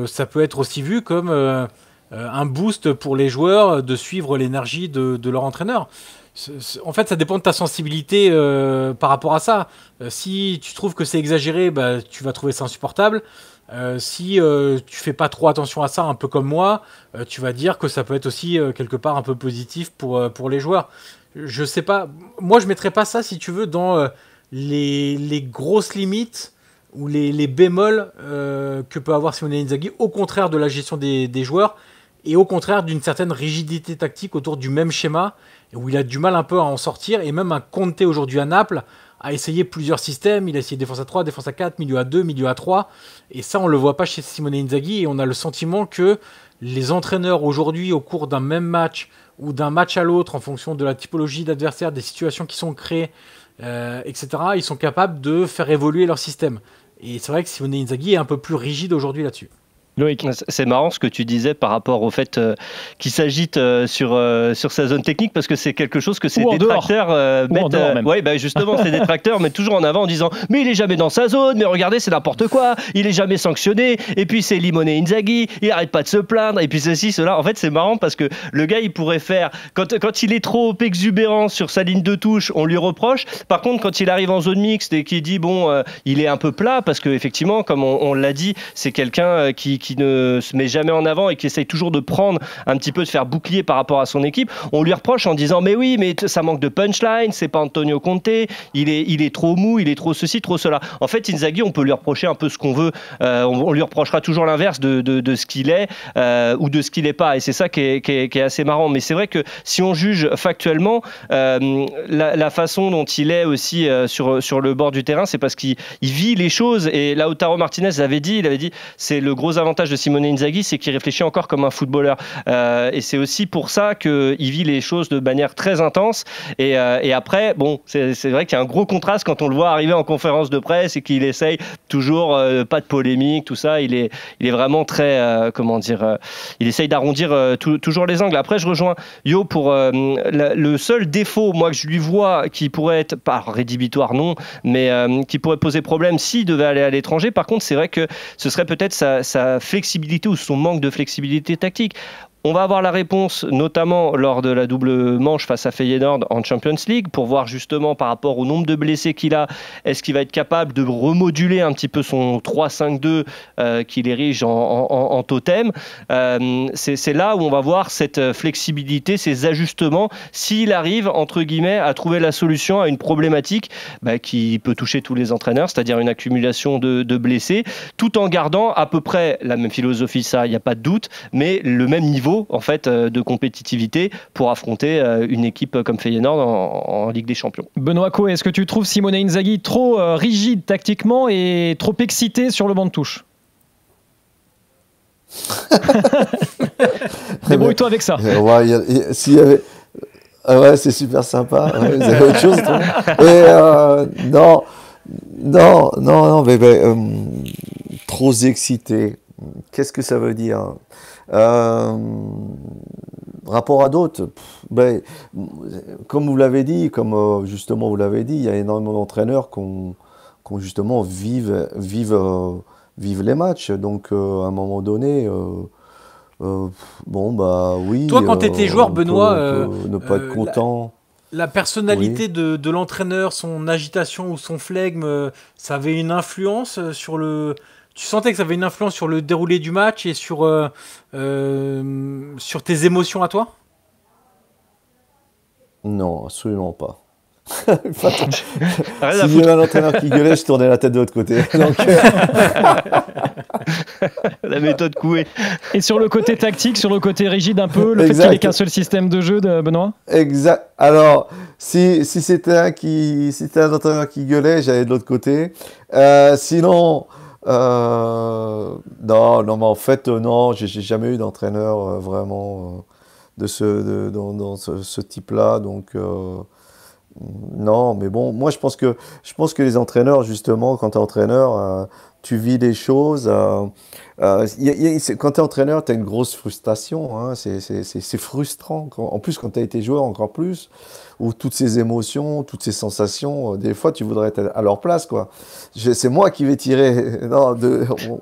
ça peut être aussi vu comme... un boost pour les joueurs de suivre l'énergie de leur entraîneur. En fait, ça dépend de ta sensibilité par rapport à ça. Si tu trouves que c'est exagéré, tu vas trouver ça insupportable. Si tu fais pas trop attention à ça, un peu comme moi, tu vas dire que ça peut être aussi quelque part un peu positif pour les joueurs. Je sais pas. Moi, je mettrais pas ça, si tu veux, dans les grosses limites ou les bémols que peut avoir Simone Inzaghi, au contraire de la gestion des joueurs. Et au contraire d'une certaine rigidité tactique autour du même schéma, où il a du mal un peu à en sortir, et même un Conte aujourd'hui à Naples a essayé plusieurs systèmes, il a essayé défense à 3, défense à 4, milieu à 2, milieu à 3, et ça on le voit pas chez Simone Inzaghi, et on a le sentiment que les entraîneurs aujourd'hui, au cours d'un même match, ou d'un match à l'autre, en fonction de la typologie d'adversaire, des situations qui sont créées, etc., ils sont capables de faire évoluer leur système. Et c'est vrai que Simone Inzaghi est un peu plus rigide aujourd'hui là-dessus. Loïc. C'est marrant ce que tu disais par rapport au fait qu'il s'agite sur sa zone technique, parce que c'est quelque chose que ses détracteurs mettent. Oui, justement, ses détracteurs mettent toujours en avant en disant mais il est jamais dans sa zone, mais regardez, c'est n'importe quoi, il est jamais sanctionné, et puis c'est Simone Inzaghi, il arrête pas de se plaindre, et puis ceci, cela. En fait, c'est marrant parce que le gars, il pourrait faire quand il est trop exubérant sur sa ligne de touche, on lui reproche. Par contre, quand il arrive en zone mixte et qu'il dit il est un peu plat, parce que effectivement, comme on l'a dit, c'est quelqu'un qui ne se met jamais en avant et qui essaye toujours de prendre un petit peu, de faire bouclier par rapport à son équipe. On lui reproche en disant mais oui, mais ça manque de punchline, c'est pas Antonio Conte, il est trop mou, il est trop ceci, trop cela. En fait, Inzaghi, on peut lui reprocher un peu ce qu'on veut, on lui reprochera toujours l'inverse de ce qu'il est ou de ce qu'il n'est pas, et c'est ça qui est assez marrant. Mais c'est vrai que si on juge factuellement, la façon dont il est aussi sur le bord du terrain, c'est parce qu'il vit les choses, et Lautaro Martinez il avait dit c'est le gros avantage de Simone Inzaghi, c'est qu'il réfléchit encore comme un footballeur, et c'est aussi pour ça qu'il vit les choses de manière très intense, et après c'est vrai qu'il y a un gros contraste quand on le voit arriver en conférence de presse et qu'il essaye toujours pas de polémique, tout ça, il est vraiment très il essaye d'arrondir toujours les angles. Après, je rejoins Yo pour le seul défaut moi que je lui vois qui pourrait être pas rédhibitoire, non, mais qui pourrait poser problème s'il devait aller à l'étranger. Par contre, c'est vrai que ce serait peut-être sa flexibilité ou son manque de flexibilité tactique. On va avoir la réponse notamment lors de la double manche face à Feyenoord en Champions League pour voir justement par rapport au nombre de blessés qu'il a, est-ce qu'il va être capable de remoduler un petit peu son 3-5-2 qu'il érige en totem. C'est là où on va voir cette flexibilité, ces ajustements, s'il arrive entre guillemets à trouver la solution à une problématique qui peut toucher tous les entraîneurs, c'est-à-dire une accumulation de blessés, tout en gardant à peu près la même philosophie, ça il n'y a pas de doute, mais le même niveau en fait de compétitivité pour affronter une équipe comme Feyenoord en Ligue des Champions. Benoît Coé, est-ce que tu trouves Simone Inzaghi trop rigide tactiquement et trop excité sur le banc de touche? Débrouille-toi avec ça. S'il y avait... ouais, c'est super sympa. Ouais, vous avez autre chose, toi? Non, mais trop excité. Qu'est-ce que ça veut dire? Rapport à d'autres, comme vous l'avez dit, justement vous l'avez dit, il y a énormément d'entraîneurs qui justement vivent les matchs. Donc à un moment donné, oui. Toi, quand tu étais joueur, Benoît, on peut ne pas être content. La personnalité de l'entraîneur, son agitation ou son flegme, ça avait une influence sur le... Tu sentais que ça avait une influence sur le déroulé du match et sur tes émotions à toi? Non, absolument pas. S'il y avait un entraîneur qui gueulait, je tournais la tête de l'autre côté. Donc, la méthode Coué. Et sur le côté tactique, sur le côté rigide un peu, le fait qu'il n'y ait qu'un seul système de jeu, Benoît? Exact. Alors, si c'était un entraîneur qui gueulait, j'allais de l'autre côté. Sinon... non, mais en fait, non, j'ai jamais eu d'entraîneur vraiment dans ce type-là, donc non, mais bon, moi je pense que les entraîneurs, justement, quand tu es entraîneur, tu vis des choses. Quand tu es entraîneur, tu as une grosse frustration, hein, c'est frustrant. En plus, quand tu as été joueur, encore plus, où toutes ces émotions, toutes ces sensations, des fois, tu voudrais être à leur place, quoi. C'est moi qui vais tirer. Non,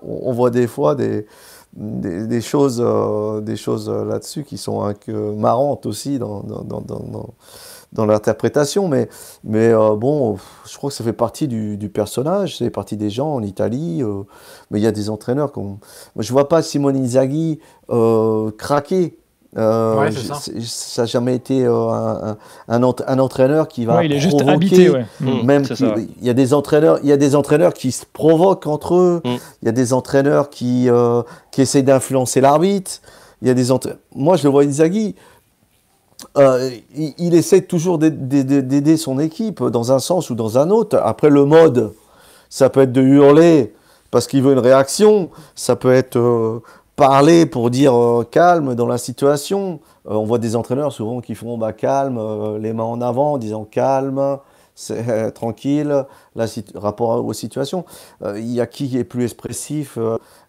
on voit des fois des choses là-dessus qui sont marrantes aussi dans l'interprétation, mais bon, je crois que ça fait partie du personnage, ça fait partie des gens en Italie, mais il y a des entraîneurs je vois pas Simone Inzaghi craquer. Ouais, ça n'a jamais été un entraîneur qui va il est provoquer, juste habité, ouais. Même il y a des entraîneurs qui se provoquent entre eux, il y a des entraîneurs qui essayent d'influencer l'arbitre, moi je le vois Inzaghi, il essaie toujours d'aider son équipe dans un sens ou dans un autre. Après, le mode, ça peut être de hurler parce qu'il veut une réaction, ça peut être parler pour dire calme dans la situation. On voit des entraîneurs souvent qui font calme, les mains en avant, en disant calme, c'est tranquille, rapport aux situations. Il y a qui est plus expressif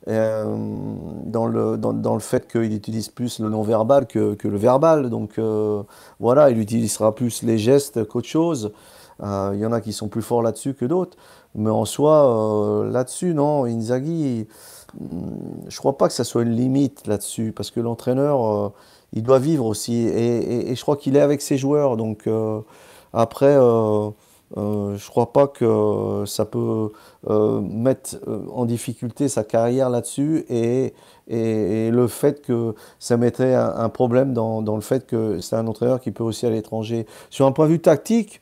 dans le fait qu'il utilise plus le non-verbal que le verbal. Donc voilà, il utilisera plus les gestes qu'autre chose. Il y en a qui sont plus forts là-dessus que d'autres. Mais en soi, là-dessus, non, Inzaghi, je crois pas que ça soit une limite là-dessus, parce que l'entraîneur, il doit vivre aussi. Et je crois qu'il est avec ses joueurs. Donc après... je crois pas que ça peut mettre en difficulté sa carrière là-dessus et le fait que ça mettrait un problème dans le fait que c'est un entraîneur qui peut aussi à l'étranger. Sur un point de vue tactique,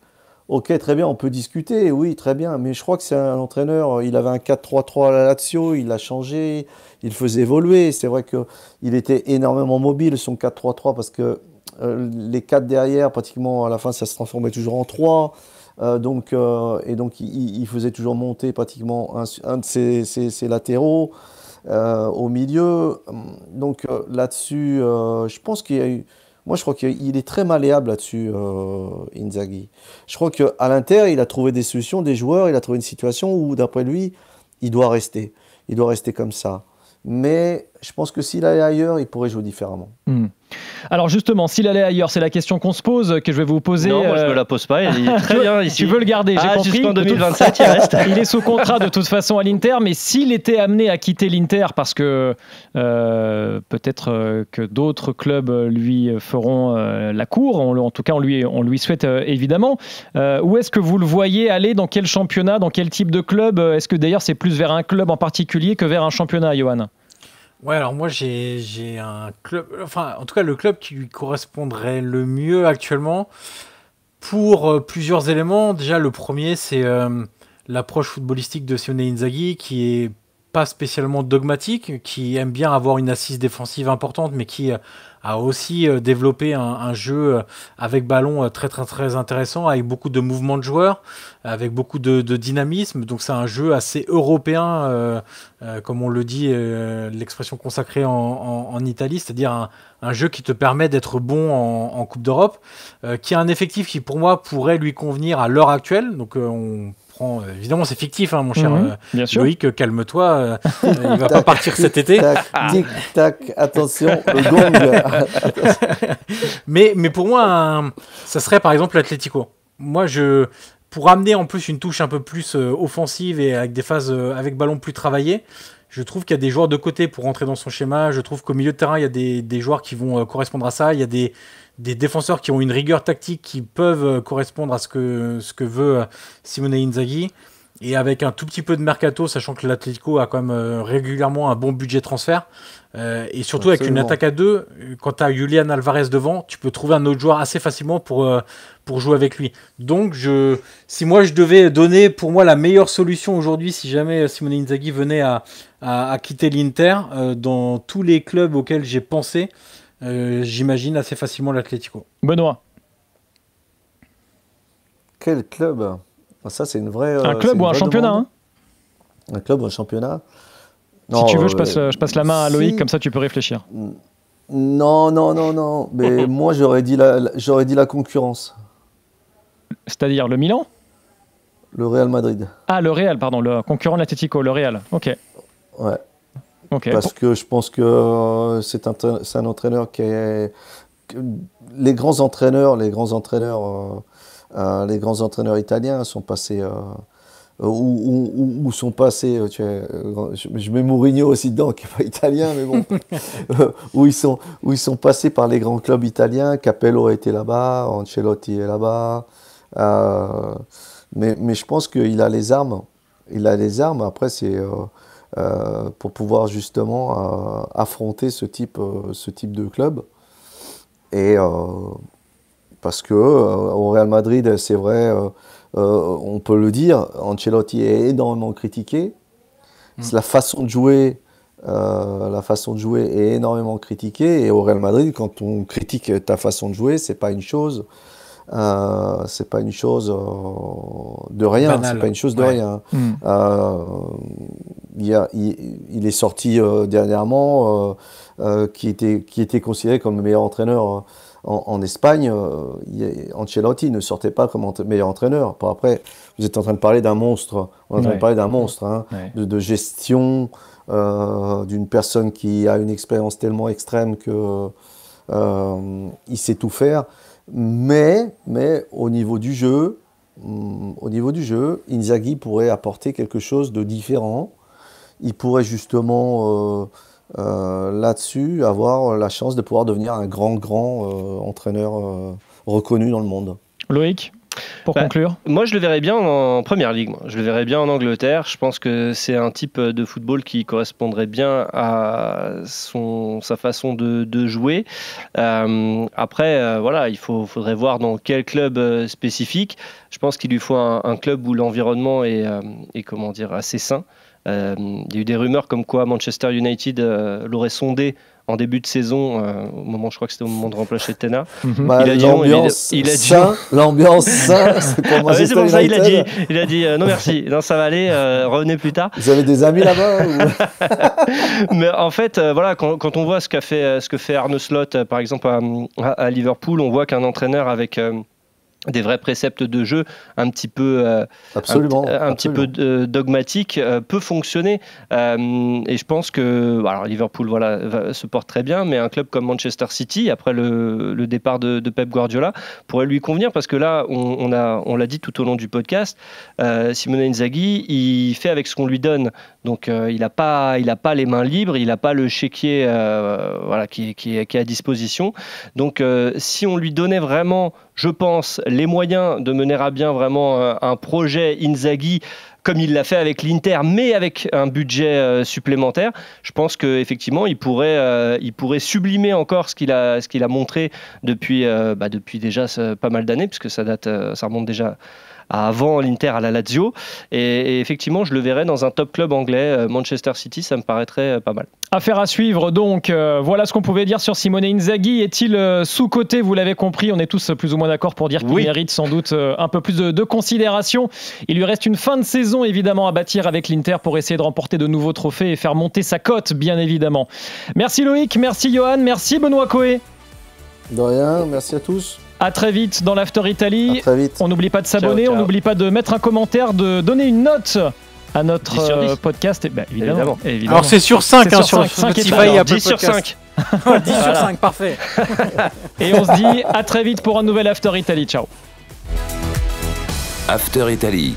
ok, très bien, on peut discuter, oui, très bien, mais je crois que c'est un entraîneur, il avait un 4-3-3 à la Lazio, il l'a changé, il faisait évoluer. C'est vrai qu'il était énormément mobile, son 4-3-3, parce que les 4 derrière, pratiquement à la fin, ça se transformait toujours en 3. Donc il faisait toujours monter pratiquement un de ses latéraux au milieu. Donc là-dessus, je pense qu'il y a eu... Moi, je crois qu'il est très malléable là-dessus, Inzaghi. Je crois qu'à l'Inter, il a trouvé des solutions, des joueurs, il a trouvé une situation où, d'après lui, il doit rester. Il doit rester comme ça. Mais je pense que s'il allait ailleurs, il pourrait jouer différemment. Alors justement, s'il allait ailleurs, c'est la question qu'on se pose, que je vais vous poser. Non, moi je me la pose pas, il est très bien ici. Tu veux le garder, j'ai compris. Jusqu'en 2027, il reste. Il est sous contrat de toute façon à l'Inter, mais s'il était amené à quitter l'Inter, parce que peut-être que d'autres clubs lui feront la cour, en tout cas on lui souhaite évidemment, où est-ce que vous le voyez aller, dans quel championnat, dans quel type de club? Est-ce que d'ailleurs c'est plus vers un club en particulier que vers un championnat, Johan? Ouais, alors moi j'ai un club, enfin en tout cas le club qui lui correspondrait le mieux actuellement pour plusieurs éléments. Déjà le premier c'est l'approche footballistique de Simone Inzaghi qui est pas spécialement dogmatique, qui aime bien avoir une assise défensive importante, mais qui a aussi développé un jeu avec ballon très très très intéressant, avec beaucoup de mouvements de joueurs, avec beaucoup de dynamisme. Donc c'est un jeu assez européen, comme on le dit, l'expression consacrée en Italie, c'est-à-dire un jeu qui te permet d'être bon en Coupe d'Europe, qui a un effectif qui pour moi pourrait lui convenir à l'heure actuelle. Donc on prend, évidemment c'est fictif, hein, mon cher Loïc, calme-toi, il va pas partir cet été. Tic tac, attention, le gong. mais pour moi, ça serait par exemple l'Atlético. Moi, pour amener en plus une touche un peu plus offensive et avec des phases avec ballon plus travaillées, je trouve qu'il y a des joueurs de côté pour rentrer dans son schéma. Je trouve qu'au milieu de terrain, il y a des joueurs qui vont correspondre à ça. Il y a des défenseurs qui ont une rigueur tactique qui peuvent correspondre à ce que veut Simone Inzaghi. Et avec un tout petit peu de mercato, sachant que l'Atlético a quand même régulièrement un bon budget transfert. Et surtout avec une attaque à deux, quand tu as Julian Alvarez devant, tu peux trouver un autre joueur assez facilement pour jouer avec lui. Donc si moi je devais donner pour moi la meilleure solution aujourd'hui, si jamais Simone Inzaghi venait à quitter l'Inter, dans tous les clubs auxquels j'ai pensé, j'imagine assez facilement l'Atlético. Benoît. Quel club? Ça, c'est une vraie. Un club ou un championnat, hein? Un club ou un championnat? Non, si tu veux, je passe la main à Loïc, comme ça tu peux réfléchir. Non. Mais moi, j'aurais dit la concurrence. C'est-à-dire le Milan? Le Real Madrid. Ah, le Real, pardon, le concurrent de l'Atlético, le Real. Ok. Ouais. Okay. Parce que je pense que c'est un entraîneur qui est. Les grands entraîneurs italiens sont passés ou sont passés, je mets Mourinho aussi dedans qui n'est pas italien, mais bon, où ils sont passés par les grands clubs italiens. Capello était là-bas, Ancelotti est là-bas, mais je pense qu'il a les armes. Après c'est pour pouvoir justement affronter ce type de club. Et parce que au Real Madrid, c'est vrai, on peut le dire, Ancelotti est énormément critiqué. La façon de jouer est énormément critiquée. Et au Real Madrid, quand on critique ta façon de jouer, c'est pas une chose de rien. Banal. C'est pas une chose de rien. Il est sorti dernièrement, qui était considéré comme le meilleur entraîneur en Espagne. Ancelotti ne sortait pas comme meilleur entraîneur. Après, vous êtes en train de parler d'un monstre. On est en train de parler d'un monstre, hein, de gestion, d'une personne qui a une expérience tellement extrême que il sait tout faire. Mais au niveau du jeu, Inzaghi pourrait apporter quelque chose de différent. Il pourrait justement là-dessus avoir la chance de pouvoir devenir un grand entraîneur reconnu dans le monde. Loïc, pour conclure. Moi, je le verrais bien en première ligue. Je le verrais bien en Angleterre. Je pense que c'est un type de football qui correspondrait bien à sa façon de jouer. Après, voilà, il faudrait voir dans quel club spécifique. Je pense qu'il lui faut un club où l'environnement est assez sain. Il y a eu des rumeurs comme quoi Manchester United l'aurait sondé en début de saison, je crois que c'était au moment de remplacer Tena. L'ambiance sain, c'est pour Manchester c'est pour ça, United. Il a dit non merci, non ça va aller, revenez plus tard. Vous avez des amis là-bas Mais en fait, voilà, quand on voit ce que fait Arne Slot, par exemple à Liverpool, on voit qu'un entraîneur avec des vrais préceptes de jeu un petit peu petit peu dogmatique peut fonctionner et je pense que alors Liverpool se porte très bien, mais un club comme Manchester City après le départ de Pep Guardiola pourrait lui convenir, parce que là on l'a dit tout au long du podcast, Simone Inzaghi il fait avec ce qu'on lui donne, donc il a pas les mains libres, il n'a pas le chéquier qui est à disposition, donc si on lui donnait vraiment, je pense, les moyens de mener à bien vraiment un projet Inzaghi comme il l'a fait avec l'Inter, mais avec un budget supplémentaire, je pense qu'effectivement il pourrait sublimer encore ce qu'il a montré depuis déjà pas mal d'années, puisque ça remonte déjà à avant l'Inter à la Lazio, et effectivement je le verrais dans un top club anglais, Manchester City, ça me paraîtrait pas mal. Affaire à suivre donc, voilà ce qu'on pouvait dire sur Simone Inzaghi. Est-il sous-coté? Vous l'avez compris, on est tous plus ou moins d'accord pour dire qu'il mérite sans doute un peu plus de considération. Il lui reste une fin de saison évidemment à bâtir avec l'Inter pour essayer de remporter de nouveaux trophées et faire monter sa cote, bien évidemment. Merci Loïc, merci Johan, merci Benoît Coé. De rien, merci à tous. À très vite dans l'After Italy. À très vite. On n'oublie pas de s'abonner, on n'oublie pas de mettre un commentaire, de donner une note à notre podcast. Et évidemment. Alors c'est sur 5, sur Spotify, il y a 10 sur 5. 10 sur 5, parfait. Et on se dit à très vite pour un nouvel After Italy. Ciao. After Italy.